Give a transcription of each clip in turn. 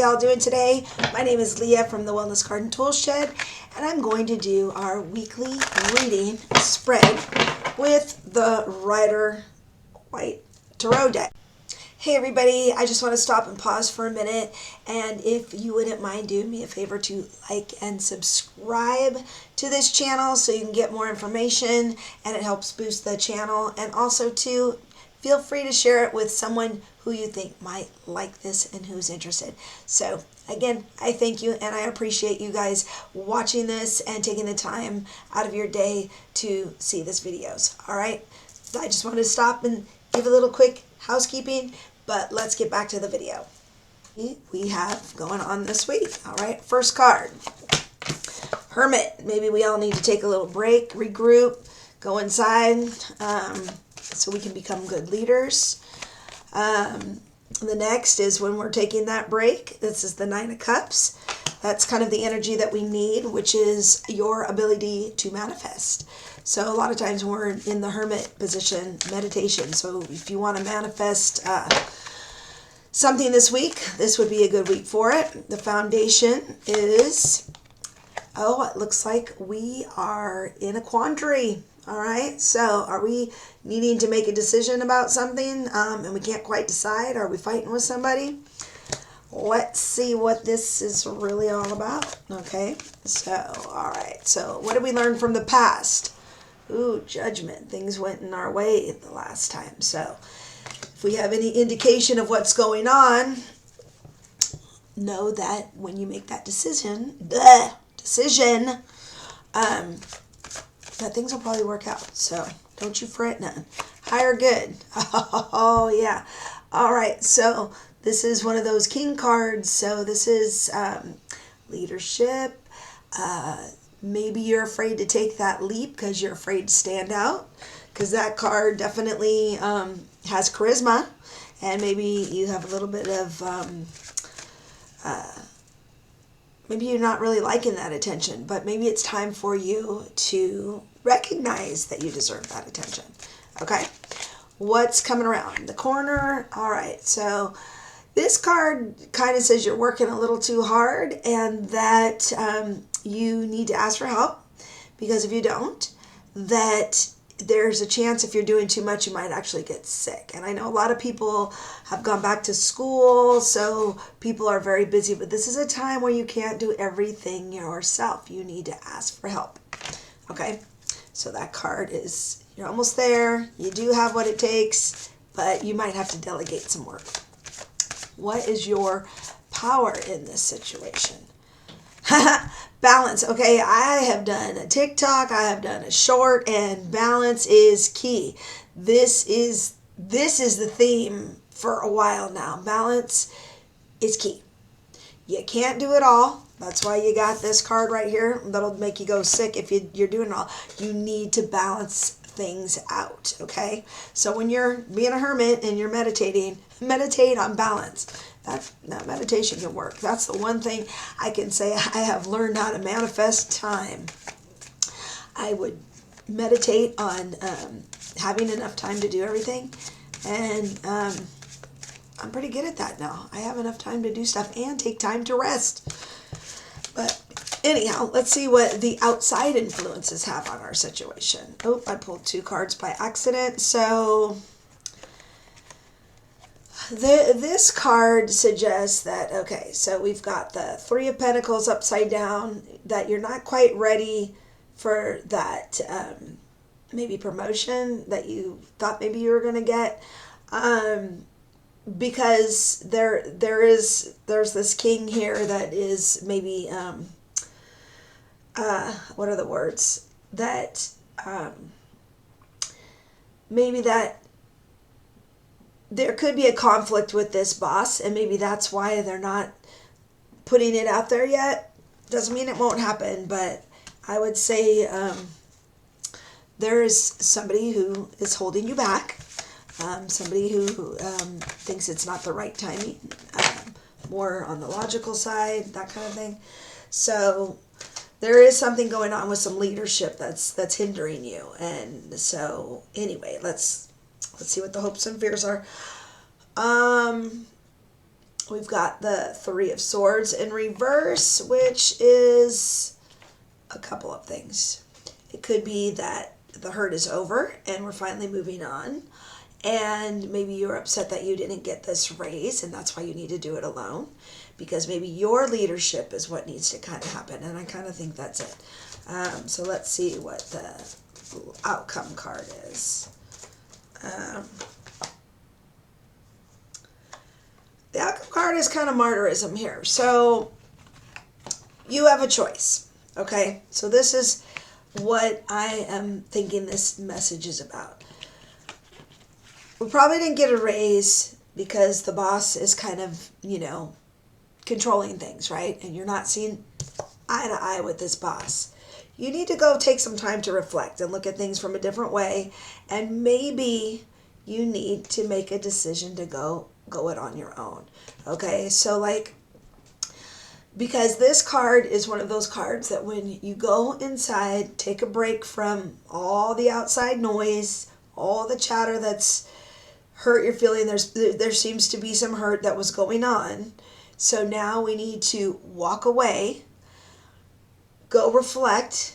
y'all doing today? My name is Leah from the Wellness Garden Tool Shed, and I'm going to do our weekly reading spread with the Rider-Waite Tarot deck. Hey everybody, I just want to stop and pause for a minute, and if you wouldn't mind doing me a favor to like and subscribe to this channel so you can get more information and it helps boost the channel, and also to feel free to share it with someone who you think might like this and who's interested. So again, I thank you and I appreciate you guys watching this and taking the time out of your day to see these videos. All right, I just wanted to stop and give a little quick housekeeping, but let's get back to the video. We have going on this week. All right, first card, Hermit. Maybe we all need to take a little break, regroup, go inside, so we can become good leaders. The next is when we're taking that break. This is the Nine of Cups. That's kind of the energy that we need, which is your ability to manifest. So a lot of times when we're in the hermit position, meditation. So if you want to manifest something this week, this would be a good week for it. The foundation is, it looks like we are in a quandary. All right, so are we needing to make a decision about something and we can't quite decide? Are we fighting with somebody? Let's see what this is really all about. Okay, so, all right, so what did we learn from the past? Ooh, judgment. Things went in our way the last time. So if we have any indication of what's going on, know that when you make that decision, that things will probably work out. So don't you fret none. Higher good. Oh, yeah. All right. So this is one of those king cards. So this is leadership. Maybe you're afraid to take that leap because you're afraid to stand out, because that card definitely has charisma, and maybe you have a little bit of maybe you're not really liking that attention, but maybe it's time for you to recognize that you deserve that attention. Okay, what's coming around the corner? All right, so this card kind of says you're working a little too hard and that you need to ask for help, because if you don't, that there's a chance if you're doing too much, you might actually get sick. And I know a lot of people have gone back to school, so people are very busy, but this is a time where you can't do everything yourself. You need to ask for help. Okay, so that card is, you're almost there. You do have what it takes, but you might have to delegate some work. What is your power in this situation? Balance. Okay, I have done a TikTok, I have done a short, and balance is key. This is the theme for a while now. Balance is key. You can't do it all. That's why you got this card right here. That'll make you go sick if you're doing it all. You need to balance things out, okay? So when you're being a hermit and you're meditating, meditate on balance. That meditation can work. That's the one thing I can say I have learned how to manifest time. I would meditate on having enough time to do everything, and I'm pretty good at that now. I have enough time to do stuff and take time to rest. But anyhow, let's see what the outside influences have on our situation. Oh, I pulled two cards by accident. So this card suggests that, okay, so we've got the Three of Pentacles upside down, that you're not quite ready for that maybe promotion that you thought maybe you were going to get, because there's this king here that is maybe what are the words, that maybe that there could be a conflict with this boss, and maybe that's why they're not putting it out there yet. Doesn't mean it won't happen, but I would say there is somebody who is holding you back, somebody who thinks it's not the right timing, more on the logical side, that kind of thing. So there is something going on with some leadership that's hindering you. And so anyway, let's see what the hopes and fears are. We've got the Three of Swords in reverse, which is a couple of things. It could be that the hurt is over and we're finally moving on. And maybe you're upset that you didn't get this raise, and that's why you need to do it alone. Because maybe your leadership is what needs to kind of happen. And I kind of think that's it. So let's see what the outcome card is. The outcome card is kind of martyrism here. So you have a choice. Okay? So this is what I am thinking this message is about. We probably didn't get a raise because the boss is kind of, controlling things, right? And you're not seeing eye to eye with this boss. You need to go take some time to reflect and look at things from a different way. And maybe you need to make a decision to go it on your own. Okay? So because this card is one of those cards that when you go inside, take a break from all the outside noise, all the chatter that's hurt your feeling. There seems to be some hurt that was going on. So now we need to walk away, go reflect,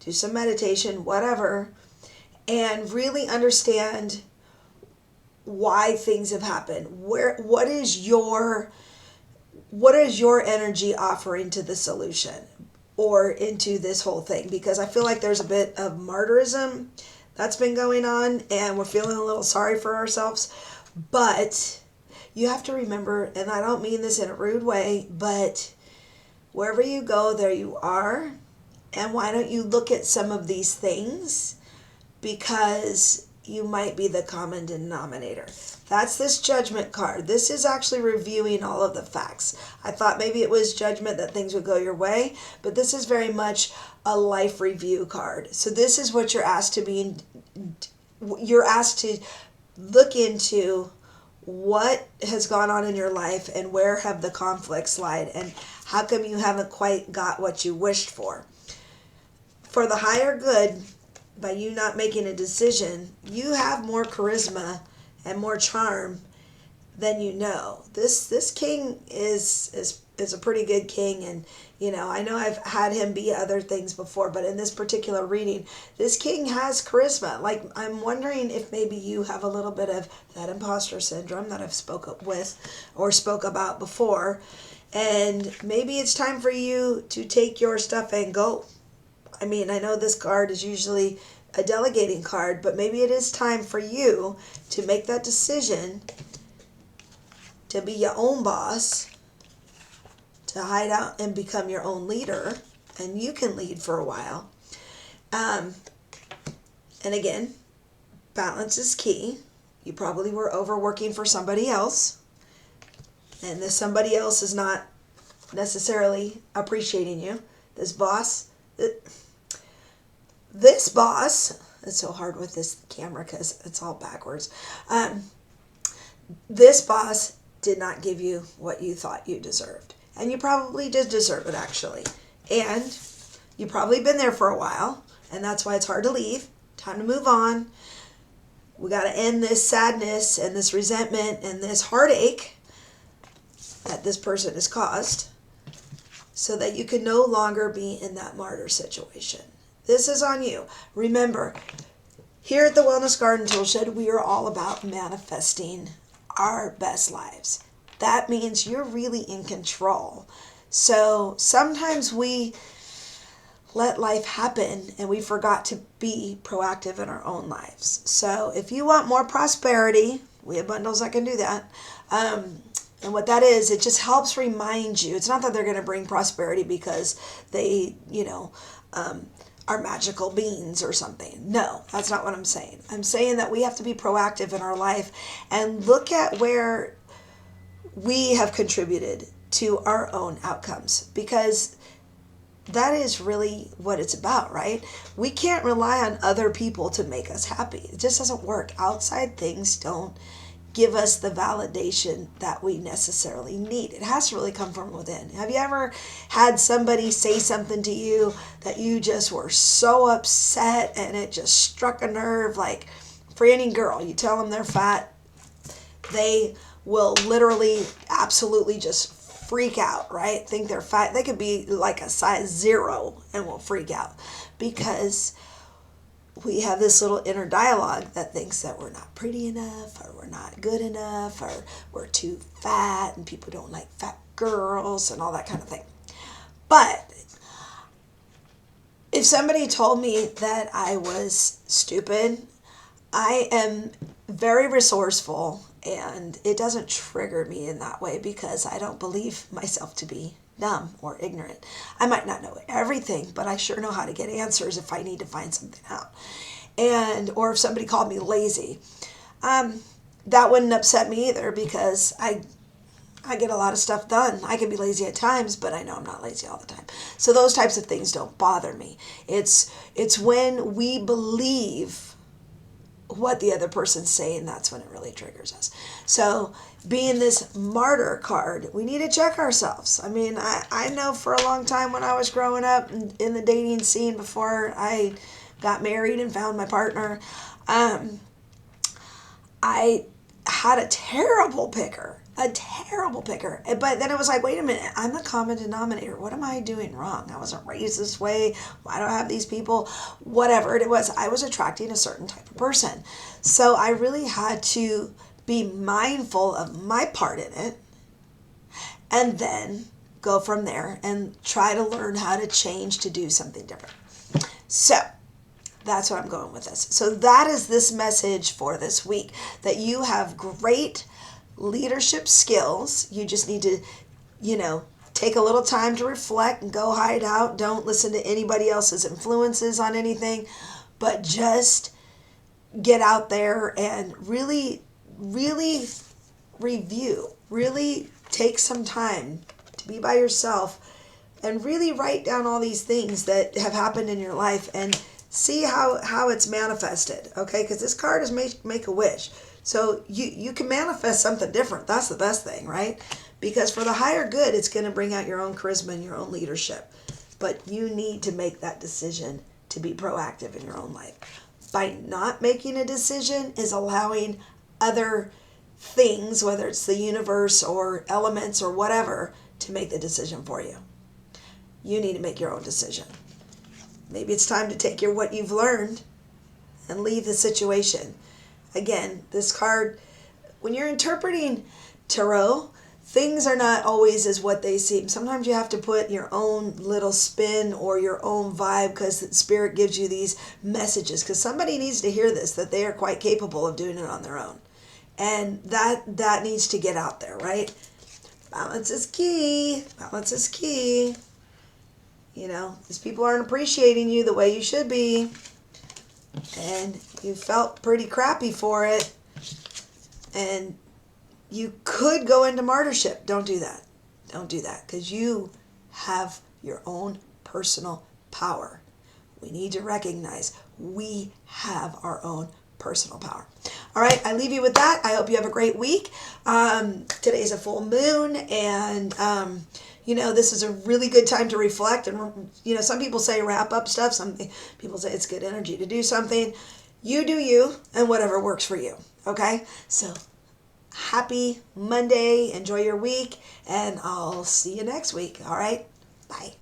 do some meditation, whatever, and really understand why things have happened. What is your energy offering to the solution or into this whole thing? Because I feel like there's a bit of martyrism that's been going on, and we're feeling a little sorry for ourselves. But you have to remember, and I don't mean this in a rude way, but wherever you go, there you are. And why don't you look at some of these things? Because you might be the common denominator. That's this judgment card. This is actually reviewing all of the facts. I thought maybe it was judgment that things would go your way, but this is very much a life review card. So this is what you're asked to be. You're asked to look into what has gone on in your life and where have the conflicts lied and how come you haven't quite got what you wished for. For the higher good, by you not making a decision, you have more charisma and more charm than you know. This king is a pretty good king, and I know I've had him be other things before, but in this particular reading, this king has charisma. I'm wondering if maybe you have a little bit of that imposter syndrome that I've spoke about before, and maybe it's time for you to take your stuff and go. I know this card is usually a delegating card, but maybe it is time for you to make that decision to be your own boss, to hide out and become your own leader, and you can lead for a while. And again, balance is key. You probably were overworking for somebody else, and this somebody else is not necessarily appreciating you. This boss, it's so hard with this camera because it's all backwards. This boss did not give you what you thought you deserved. And you probably did deserve it, actually. And you've probably been there for a while, and that's why it's hard to leave. Time to move on. We got to end this sadness and this resentment and this heartache that this person has caused so that you can no longer be in that martyr situation. This is on you. Remember, here at the Wellness Garden Toolshed, we are all about manifesting our best lives. That means you're really in control. So sometimes we let life happen and we forgot to be proactive in our own lives. So if you want more prosperity, we have bundles that can do that. And what that is, it just helps remind you. It's not that they're going to bring prosperity because they, are magical beings or something. No, that's not what I'm saying. I'm saying that we have to be proactive in our life and look at where we have contributed to our own outcomes, because that is really what it's about, right? We can't rely on other people to make us happy. It just doesn't work. Outside things don't give us the validation that we necessarily need. It has to really come from within. Have you ever had somebody say something to you that you just were so upset and it just struck a nerve? Like, for any girl, you tell them they're fat, they will literally absolutely just freak out, right? Think they're fat. They could be like a size 0 and will freak out because we have this little inner dialogue that thinks that we're not pretty enough, or we're not good enough, or we're too fat and people don't like fat girls and all that kind of thing. But if somebody told me that I was stupid, I am very resourceful, and it doesn't trigger me in that way because I don't believe myself to be dumb or ignorant. I might not know everything, but I sure know how to get answers if I need to find something out. Or if somebody called me lazy, that wouldn't upset me either because I get a lot of stuff done. I can be lazy at times, but I know I'm not lazy all the time. So those types of things don't bother me. It's when we believe what the other person's saying, that's when it really triggers us. So being this martyr card, we need to check ourselves. I mean, I know for a long time when I was growing up in the dating scene before I got married and found my partner, I had a terrible picker. But then it was like, wait a minute, I'm the common denominator. What am I doing wrong? I wasn't raised this way. Why do I have these people? Whatever it was, I was attracting a certain type of person. So I really had to be mindful of my part in it and then go from there and try to learn how to change to do something different. So that's what I'm going with this. So that is this message for this week, that you have great leadership skills. You just need to, take a little time to reflect and go hide out. Don't listen to anybody else's influences on anything, but just get out there and really, really review. Really take some time to be by yourself and really write down all these things that have happened in your life and see how it's manifested, okay? Because this card is make a wish. So you can manifest something different. That's the best thing, right? Because for the higher good, it's going to bring out your own charisma and your own leadership. But you need to make that decision to be proactive in your own life. By not making a decision is allowing other things, whether it's the universe or elements or whatever, to make the decision for you. You need to make your own decision. Maybe it's time to take what you've learned and leave the situation. Again, this card, when you're interpreting tarot, things are not always as what they seem. Sometimes you have to put your own little spin or your own vibe because the spirit gives you these messages. Because somebody needs to hear this, that they are quite capable of doing it on their own. And that needs to get out there, right? Balance is key. Balance is key. These people aren't appreciating you the way you should be. And you felt pretty crappy for it. And you could go into martyrship. Don't do that. Don't do that. Because you have your own personal power. We need to recognize we have our own personal power. All right, I leave you with that. I hope you have a great week. Today's a full moon, and this is a really good time to reflect. And some people say wrap up stuff. Some people say it's good energy to do something. You do you, and whatever works for you. Okay, so happy Monday. Enjoy your week, and I'll see you next week. All right, bye.